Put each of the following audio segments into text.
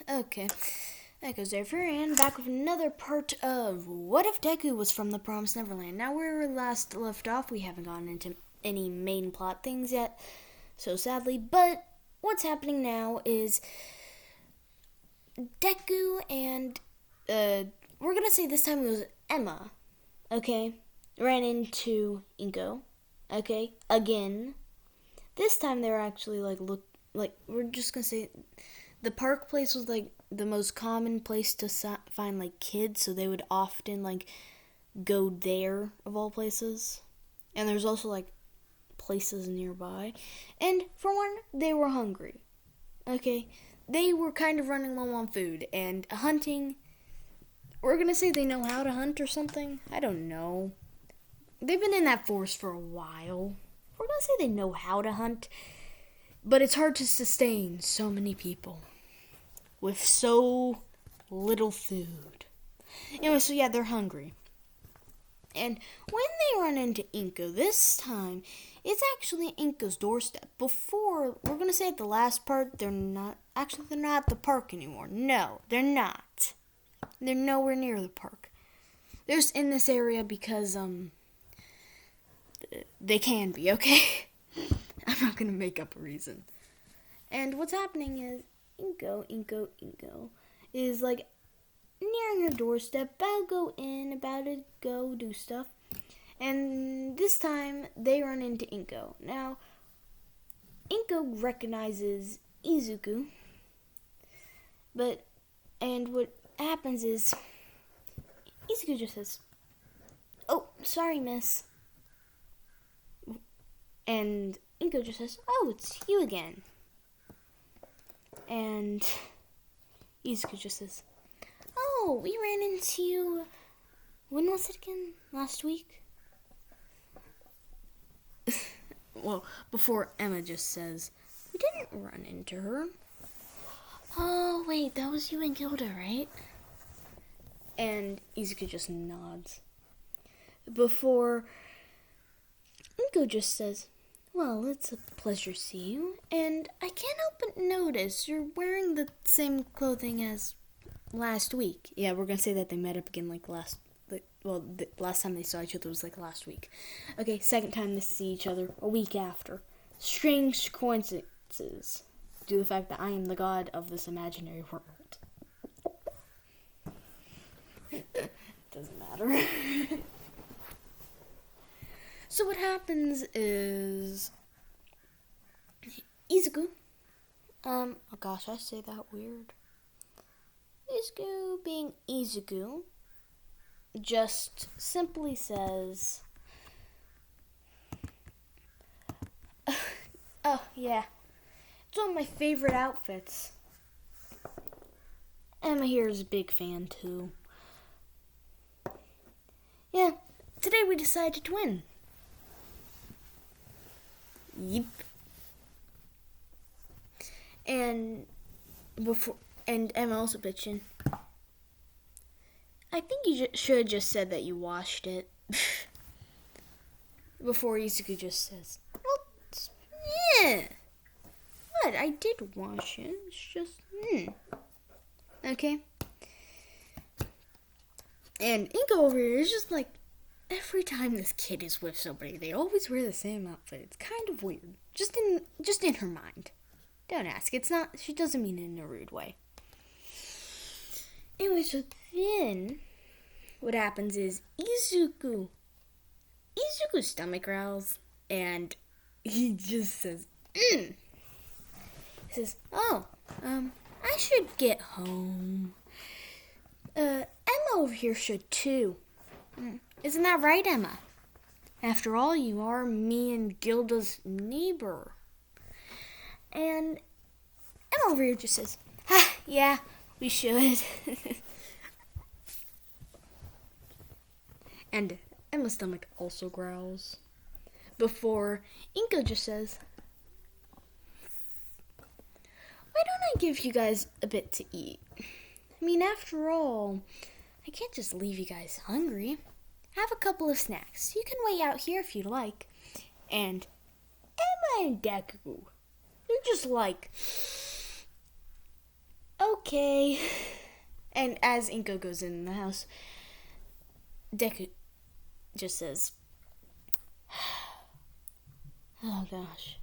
Okay, that goes there for and back with another part of What If Deku Was from the Promised Neverland. Now, where we last left off, we haven't gotten into any main plot things yet, so sadly, but what's happening now is Deku and, we're gonna say this time it was Emma, okay, ran into Inko, okay, again. This time they were actually, we're just gonna say the park place was, the most common place to find, kids, so they would often, go there, of all places. And there's also, places nearby. And, for one, they were hungry. Okay? They were kind of running low on food, and hunting, we're gonna say they know how to hunt or something? I don't know. They've been in that forest for a while. We're gonna say they know how to hunt, but it's hard to sustain so many people with so little food. Anyway, so yeah, they're hungry. And when they run into Inko, this time, it's actually Inko's doorstep. Before, we're going to say at the last part, they're not at the park anymore. No, they're not. They're nowhere near the park. They're just in this area because, they can be, okay? I'm not going to make up a reason. And what's happening is, Inko is nearing her doorstep, about to go in, about to go do stuff. And this time they run into Inko. Now, Inko recognizes Izuku, and what happens is Izuku just says, "Oh, sorry, miss." And Inko just says, "Oh, it's you again." And Izuku just says, "Oh, we ran into you, when was it again? Last week?" Well, before Emma just says, "We didn't run into her." "Oh, wait, that was you and Gilda, right?" And Izuku just nods. Before Inko just says, "Well, it's a pleasure to see you, and I can't help but notice you're wearing the same clothing as last week." Yeah, we're gonna say that they met up again the last time they saw each other was last week. Okay, second time they see each other, a week after. Strange coincidences due to the fact that I am the god of this imaginary world. Doesn't matter. So what happens is Izuku, oh gosh, I say that weird. Izuku being Izuku just simply says, "Oh yeah, it's one of my favorite outfits." Emma here is a big fan too. Yeah, today we decided to twin. Yep. And Emma also bitching, "I think you should have just said that you washed it." Before Izuku just says, "Well, yeah. What? I did wash it. It's just, Okay. And Inko over here is just every time this kid is with somebody, they always wear the same outfit. It's kind of weird. Just in her mind. Don't ask. It's not, she doesn't mean it in a rude way. Anyway, so then what happens is Izuku's stomach growls, and he just says, He says, "Oh, I should get home. Emma over here should too. Isn't that right, Emma? After all, you are me and Gilda's neighbor." And Emma over here just says, "Yeah, we should." And Emma's stomach also growls. Before Inko just says, "Why don't I give you guys a bit to eat? I mean, after all, I can't just leave you guys hungry. Have a couple of snacks. You can wait out here if you'd like." And Emma and Deku, they're just okay. And as Inko goes in the house, Deku just says, oh gosh,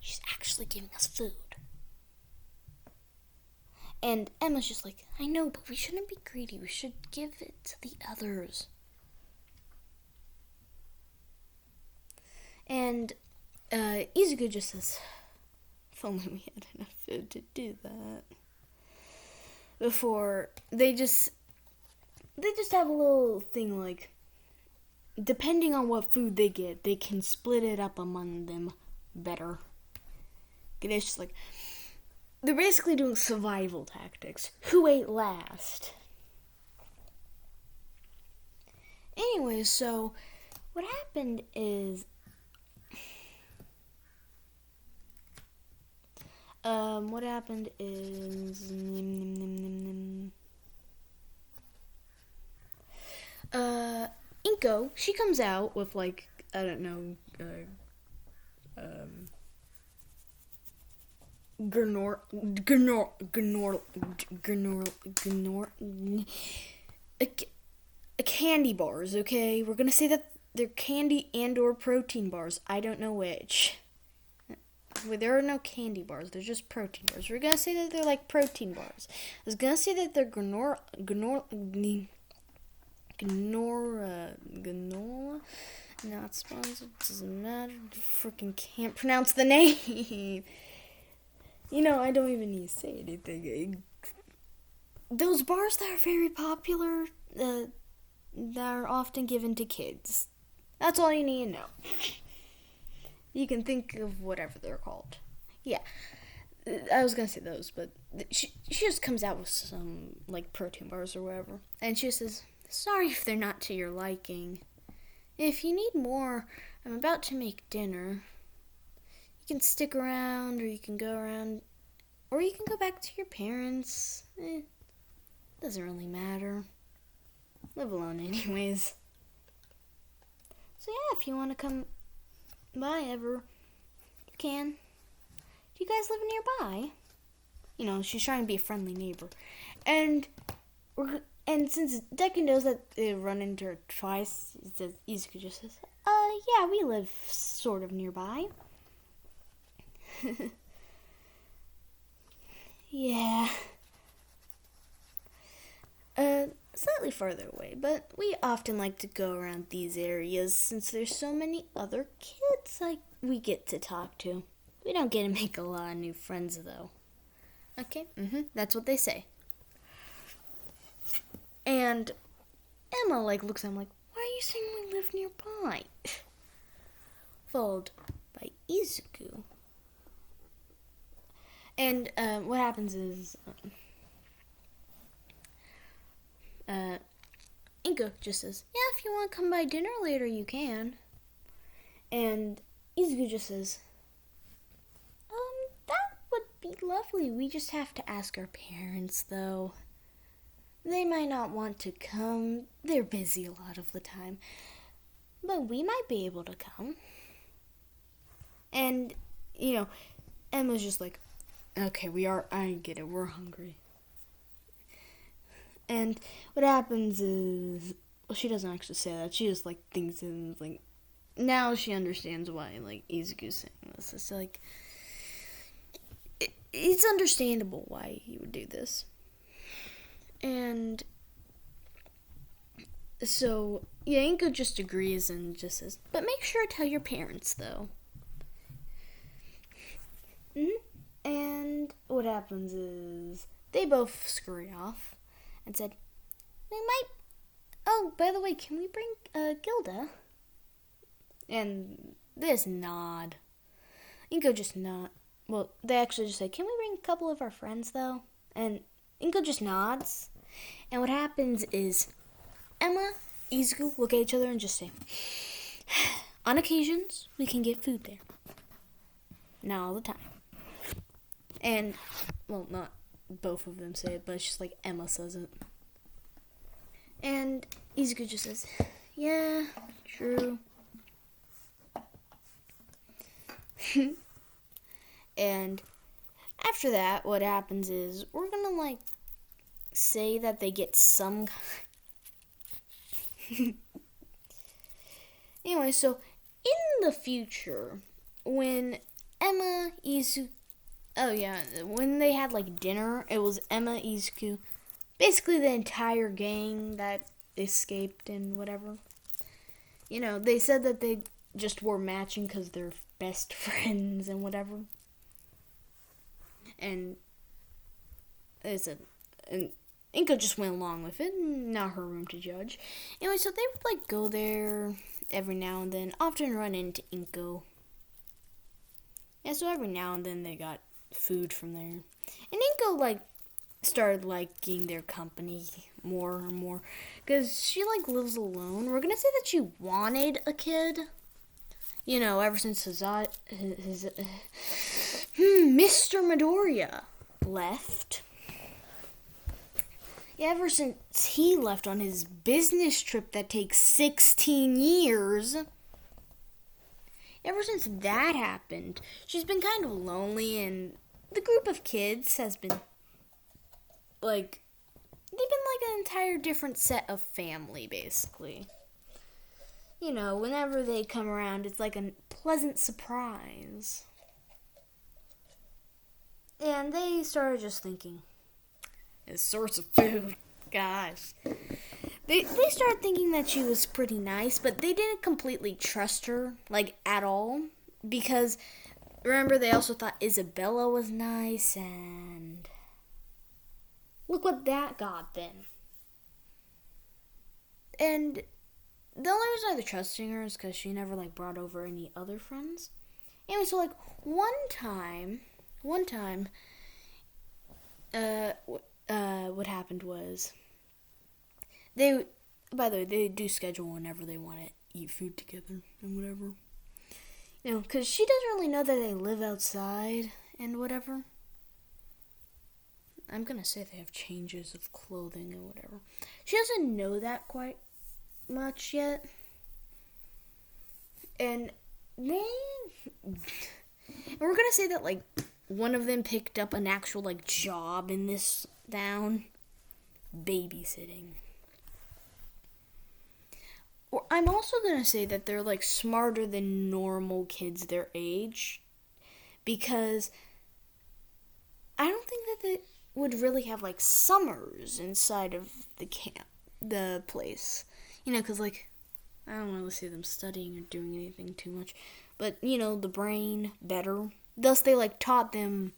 she's actually giving us food. And Emma's just like, I know, but we shouldn't be greedy. We should give it to the others. And Izuku just says, if only we had enough food to do that. Before, they just have a little thing like, depending on what food they get, they can split it up among them better. And it's just like, they're basically doing survival tactics. Who ate last? Anyway, so what happened is Inko, she comes out with like, I don't know, candy bars, okay? We're gonna say that they're candy and or protein bars. I don't know which. Well, there are no candy bars. They're just protein bars. We're gonna say that they're like protein bars. I was gonna say that they're granola. Not sponsored. Doesn't matter. Freaking can't pronounce the name. You know, I don't even need to say anything. Those bars that are very popular, that are often given to kids. That's all you need to know. You can think of whatever they're called. Yeah, I was gonna say those, but she just comes out with some, like, protein bars or whatever. And she says, sorry if they're not to your liking. If you need more, I'm about to make dinner. You can stick around, or you can go around, or you can go back to your parents. Doesn't really matter. Live alone anyways. So yeah, if you want to come by ever, you can. Do you guys live nearby? You know, she's trying to be a friendly neighbor. And since Deku knows that they run into her twice, Izuku just says, yeah, we live sort of nearby. Yeah. Slightly farther away, but we often like to go around these areas since there's so many other kids we get to talk to. We don't get to make a lot of new friends, though. Okay, that's what they say. And Emma, looks at him like, why are you saying we live nearby? Followed by Izuku. And what happens is, Inko just says, yeah, if you want to come by dinner later, you can. And Izuku just says, that would be lovely. We just have to ask our parents, though. They might not want to come. They're busy a lot of the time. But we might be able to come. And, you know, Emma's just like, okay, I get it, we're hungry. And what happens is, well, she doesn't actually say that. She just, thinks and, now she understands why, Izuku's saying this. It's it's understandable why he would do this. And so, yeah, Inko just agrees and just says, but make sure to tell your parents, though. And what happens is, they both scurry off and said, we might, oh, by the way, can we bring Gilda? And they just nod. Inko just nod. Well, they actually just say, can we bring a couple of our friends, though? And Inko just nods. And what happens is, Emma, Izuku look at each other and just say, on occasions, we can get food there. Not all the time. And, well, not both of them say it, but it's just Emma says it. And Izuku just says, yeah, true. And after that, what happens is, we're gonna, say that they get some. Anyway, so in the future, when Emma, Izuku, oh yeah, when they had like dinner, it was Emma, Izuku, basically the entire gang that escaped and whatever. They said that they just were matching because they're best friends and whatever. And they said, and Inko just went along with it, not her room to judge. Anyway, so they would like go there every now and then, often run into Inko. Yeah, so every now and then they got food from there. And Inko like started liking their company more and more because she like lives alone. We're gonna say that she wanted a kid, ever since Mr. Midoriya left. Yeah, ever since he left on his business trip that takes 16 years. Ever since that happened, she's been kind of lonely, and the group of kids has been like, they've been like an entire different set of family, basically. Whenever they come around, it's like a pleasant surprise. And they started just thinking, his source of food, gosh. They started thinking that she was pretty nice, but they didn't completely trust her, like, at all. Because, remember, they also thought Isabella was nice, and look what that got then. And the only reason why they're trusting her is because she never, like, brought over any other friends. Anyway, so, like, one time, what happened was, by the way, they do schedule whenever they want to eat food together and whatever. Because she doesn't really know that they live outside and whatever. I'm going to say they have changes of clothing and whatever. She doesn't know that quite much yet. And we're going to say that, like, one of them picked up an actual, like, job in this town. Babysitting. Or I'm also going to say that they're, like, smarter than normal kids their age. Because I don't think that they would really have, like, summers inside of the place. Because, like, I don't really see them studying or doing anything too much. But, the brain better. Thus, they, like, taught them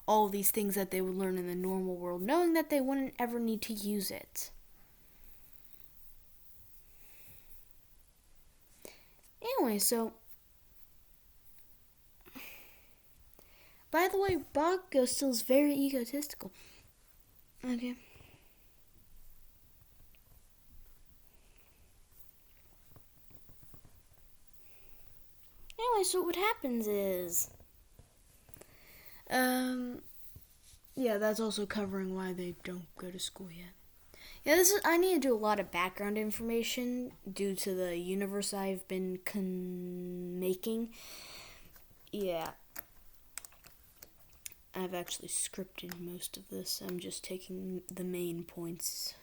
all these things that they would learn in the normal world, knowing that they wouldn't ever need to use it. Anyway, so, by the way, Bakugo still is very egotistical. Okay. Anyway, so what happens is, yeah, that's also covering why they don't go to school yet. Yeah, I need to do a lot of background information due to the universe I've been making. Yeah. I've actually scripted most of this. I'm just taking the main points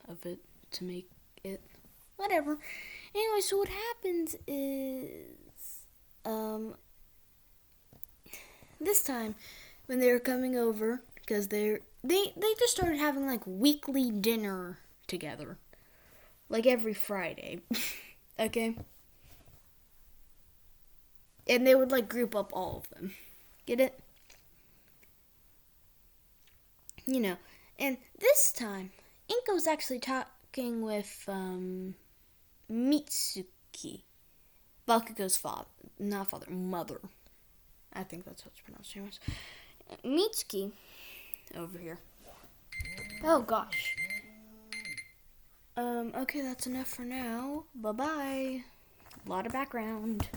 of it to make it whatever. Anyway, so what happens is this time when they were coming over, because they just started having like weekly dinner together, like every Friday. Okay, and they would like group up all of them. Get it? And this time Inko was actually talking with Mitsuki, Bakugo's mother. I think that's how it's pronounced. Anyways, Mitsuki over here. Oh gosh. Okay, that's enough for now. Bye-bye. A lot of background.